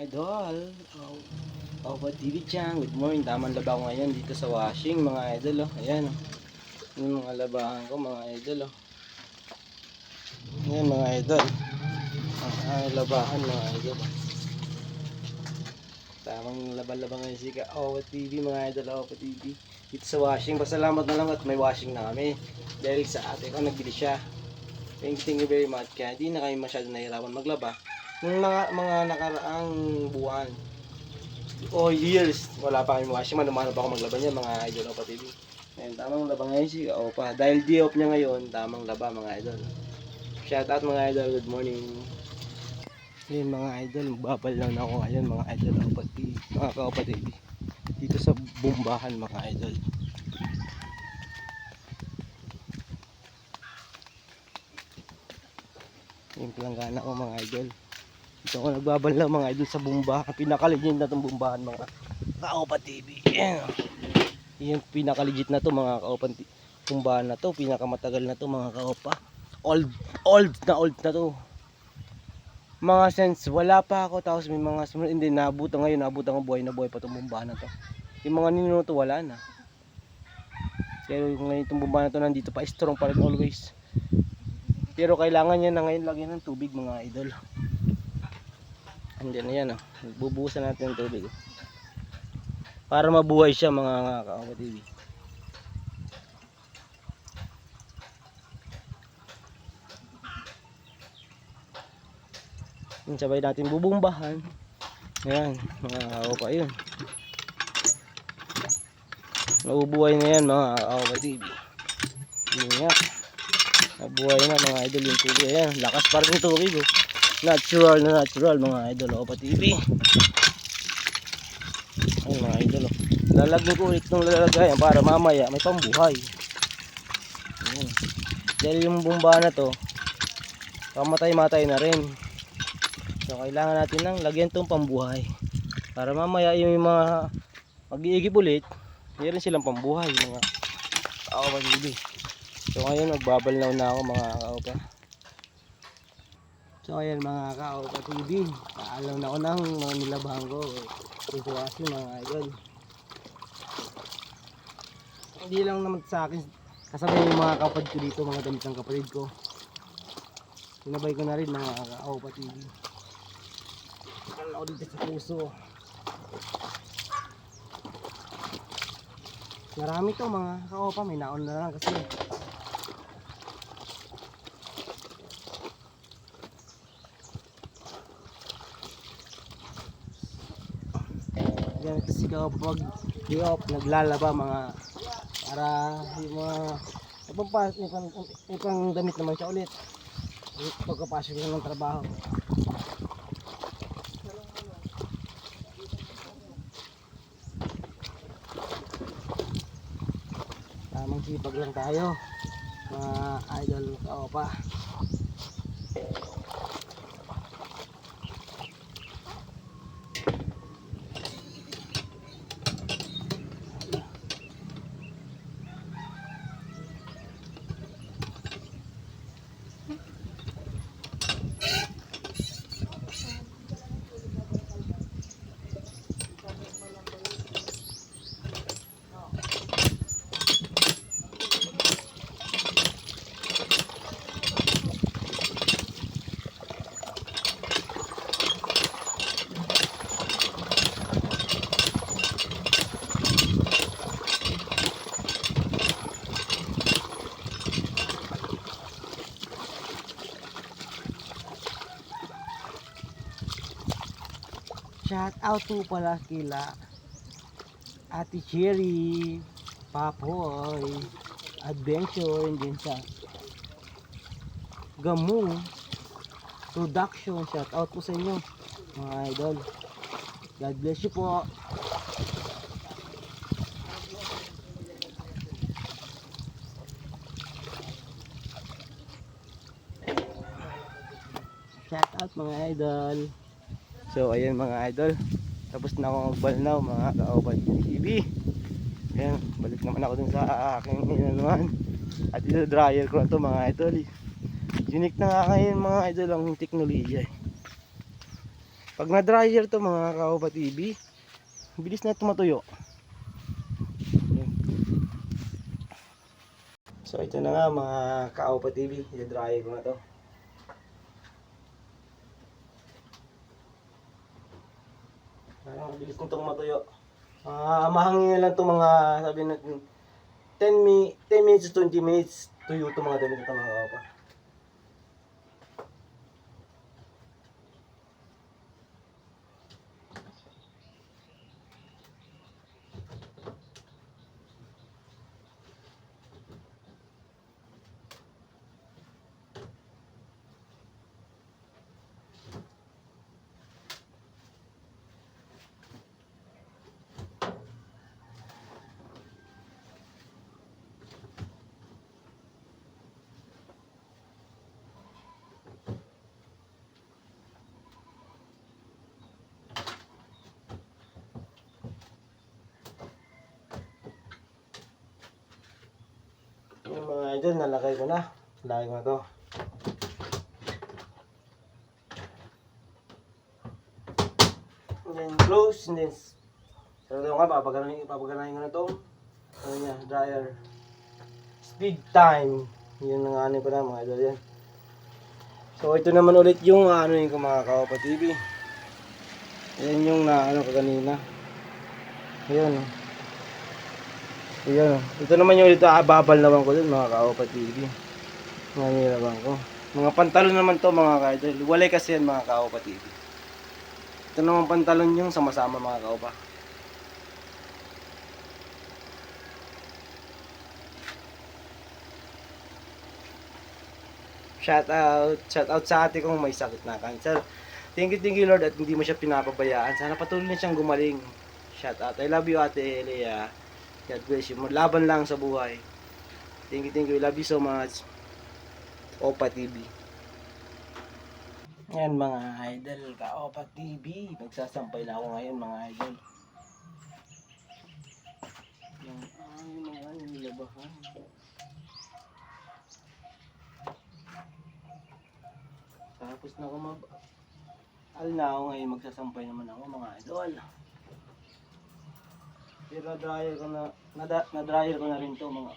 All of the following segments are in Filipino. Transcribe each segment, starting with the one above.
idol. Opa TV Chan, good morning. Tamang laba ko ngayon dito sa washing mga idol. Ayan. Yung mga labahan ko mga idol. Ayan mga idol. Ang labahan mga idol. Tamang laban-laban ngayon si Opa TV mga idol. Opa TV. Dito sa washing. Pasalamat na lang at may washing na kami. Dahil sa ate ko nagbili siya. Thank you very much. Kaya hindi na kayo masyado nahirapan maglaba. Nung mga nakaraang buwan o years, wala pa kami washing man, umano pa ako maglaban niya mga idol Opa TV. Ayun, tamang laba ngayon si Opa. Dahil day off niya ngayon, tamang laba mga idol. Shout out mga idol, good morning. Ayun mga idol, magbabal lang ako ngayon mga idol Opa TV, mga ka-Opa TV. Dito sa bumbahan mga idol. Yung planggana ko mga idol. Dito ako nagbabanlaw mga idol sa bumbahan. Pinakaligid na itong bumbahan mga ka-Opa TV. Yung pinakaligid na to mga ka-Opa bumbahan na to. Pinakamatagal na to mga ka-Opa. Old na to. Mga sense wala pa ako. Tapos may mga sumunod. Hindi nabutan ngayon. Nabutan ko buhay na buhay pa itong bumbahan na to. Yung mga ninuno to wala na. Pero ngayon itong bumbahan na to nandito pa. Strong pa rin always. Pero kailangan niya na ngayon lagyan ng tubig mga idol. Andiyan na yan oh. Bubuhusan natin ng tubig oh. Para mabuhay siya mga ka-Opa TV. Yung sabay natin bubumbahan. Ayan mga ka-Opa yun. Nabubuhay na yan mga ka-Opa TV. Yun nga. Nabuhay na mga idol yung tubig. Ayan, lakas pa rin yung tubig oh. Natural na natural mga idol Opa TV. Ayan mga idol oh. Lalagyan ko ulit ng lalagayan para mamaya may pambuhay. Ayan. Dahil yung bumba na to pamatay-matay na rin. So kailangan natin ng lagyan tong pambuhay. Para mamaya yung mga mag-iigib ulit, meron silang pambuhay mga Opa TV. So ngayon magbabalnaw na ako mga ka-Opa. So ayan mga ka-Opa TV, paalam na ako ng mga nilabahan ko. Isuwasi mga idol. Hindi lang naman sa akin, kasabay yung mga kapatid ko dito, mga damit ng kapatid ko. Sinabay ko na rin mga ka-Opa TV. Paalam ako dito sa puso. Marami to mga ka-Opa, may naon na lang kasi. Yan ito si ka-Opa pag di-off naglalaba mga para yung mga ipang damit naman siya ulit pagkapasok niya ng trabaho. Tamang sipag lang tayo mga idol ka-Opa. Shout out to pala kila Ate Cherry, Papoy, Adventure, and din sa Gamu Production. Shout out po sa inyo mga idol. God bless you po. Shout out mga idol. So ayan mga idol, tapos na ako magbalnaw mga ka-Opa TV. Ayan, balik naman ako dun sa aking inanuhan. At ito dryer ko na to mga idol. Unique na nga ngayon mga idol ang teknolohiya. Pag na-dryer to mga Kaopa TV, bilis na tumatuyo. So ito na nga mga Kaopa TV, i-dry ko na to. Bilis nitong matuyo. Mahangin na lang to mga sabi natin 10 minutes to 20 minutes tuyo to mga damit ito mga Kaopa. Yung mga idol, nalagay ko na. Nalagay ko na to. And then close, and then so ito nga, papaganahin ko na to. Ano niya, dryer. Speed time. Yun ang ano ko na mga idol yan. So ito naman ulit yung ano yung mga Kaopa TV. Ayan yung na ano ko kanina. Ayan. Ayan. Ito naman yung ulit babal naman ko dun mga Kaopa TV. Mga nilabang ko. Mga pantalon naman to mga ka-idol. Walay kasi yan mga Kaopa TV. Ito naman pantalon yung sama-sama mga Kaopa. Shout out sa ate kong may sakit na cancer. Thank you Lord at hindi mo siya pinapabayaan. Sana patuloy na siyang gumaling. Shout out. I love you ate Lea. God bless you. Laban lang sa buhay. Thank you. Love you so much. Opa TV. Yan mga idol, Kaopa TV. Magsasampay na ako ngayon mga idol. Yung mga nilabahan. Tapos na ako na ako ngayon, magsasampay naman ako mga idol. Pero na-dryer ko na rin to mga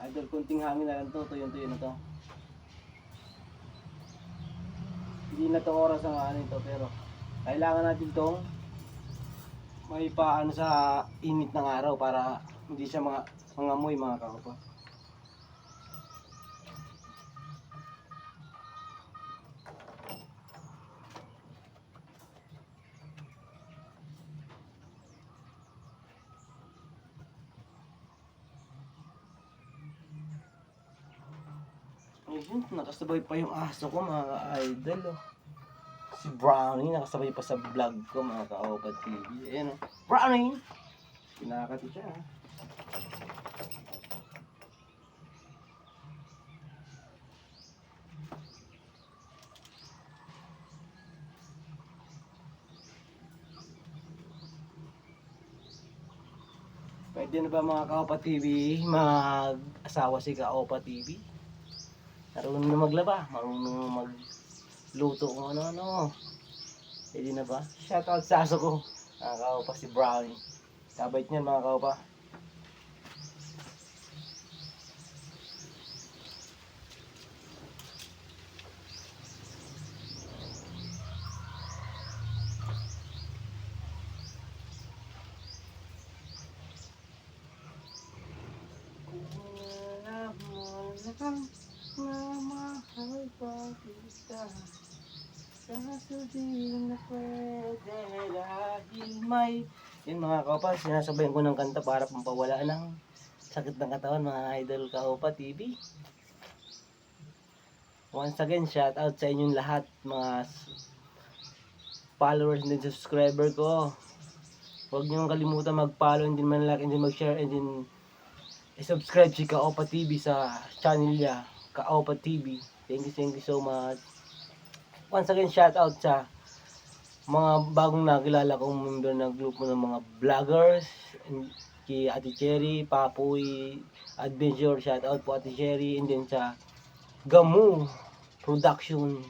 idol. Kunting hangin na lang to, tuyo na to. Hindi na to oras ang ano ito, pero kailangan natin tong may paano sa init ng araw para hindi siya mga amoy mga Kaopa. Ayun, nakasabay pa yung aso ko mga idol. Oh. Si Brownie, nakasabay pa sa vlog ko mga Kaopa TV. Ayan o, Brownie! Pinakati siya. Pwede na ba mga Kaopa TV mag-asawa si Kaopa TV? Marunong na maglaba, marunong na magluto kung ano-ano. Pwede na ba? Shoutout sa aso ko. Mga Kaopa si Brownie. Kabait niyan mga Kaopa. Mahal pa kita. Kaso di na pwede dahil may... Yan mga Kaopa, sinasabayan ko ng kanta para pampawala ng sakit ng katawan mga idol Kaopa TV. Once again, shout out sa inyong lahat mga followers and subscriber ko. Huwag niyong kalimutan mag-follow and then man-like and then mag-share and then i-subscribe si Kaopa TV sa channel niya, Kaopa TV. Thank you so much. Once again, shout out sa mga bagong nakilala kong member ng grupo ng mga vloggers. Kay Ate Cherry, Papoy, Adventure, shout out po Ate Cherry. And then sa Gamu Production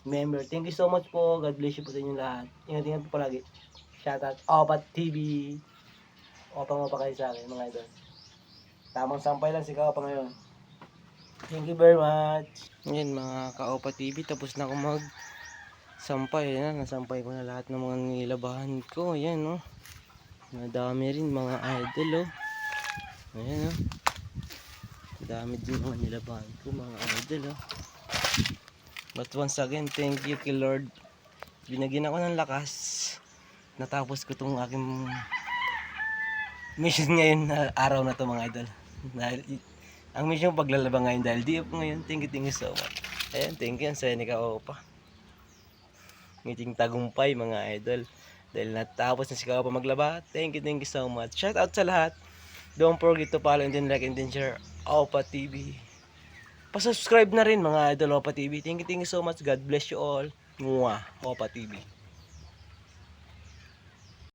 member. Thank you so much po. God bless you po sa inyo lahat. Ingat-ingat po palagi. Shoutout Opat TV. Opa mo pa kayo sa akin mga idol. Tamang sampay lang si Kaopa ngayon. Thank you very much. Yan mga Kaopa TV. Tapos na ako sampay. Yan, nasampay ko na lahat ng mga nilabahan ko. Yan oh. Madami rin mga idol oh. Ayan oh. Dami din mga nilabahan ko mga idol oh. But once again, thank you kay Lord. Binagyan ako ng lakas. Natapos ko tong aking mission ngayon na araw na to mga idol. Dahil ang mission paglalaba ngayon dahil di ako ngayon. Thank you so much. Ayan, thank you. Ang saya ni Kaopa. Ngiting tagumpay mga idol. Dahil natapos na si Kaopa maglaba. Thank you so much. Shout out sa lahat. Don't forget to follow and then like and then share Opa TV. Pa-subscribe na rin mga idol Opa TV. Thank you so much. God bless you all. Mwah, Opa TV.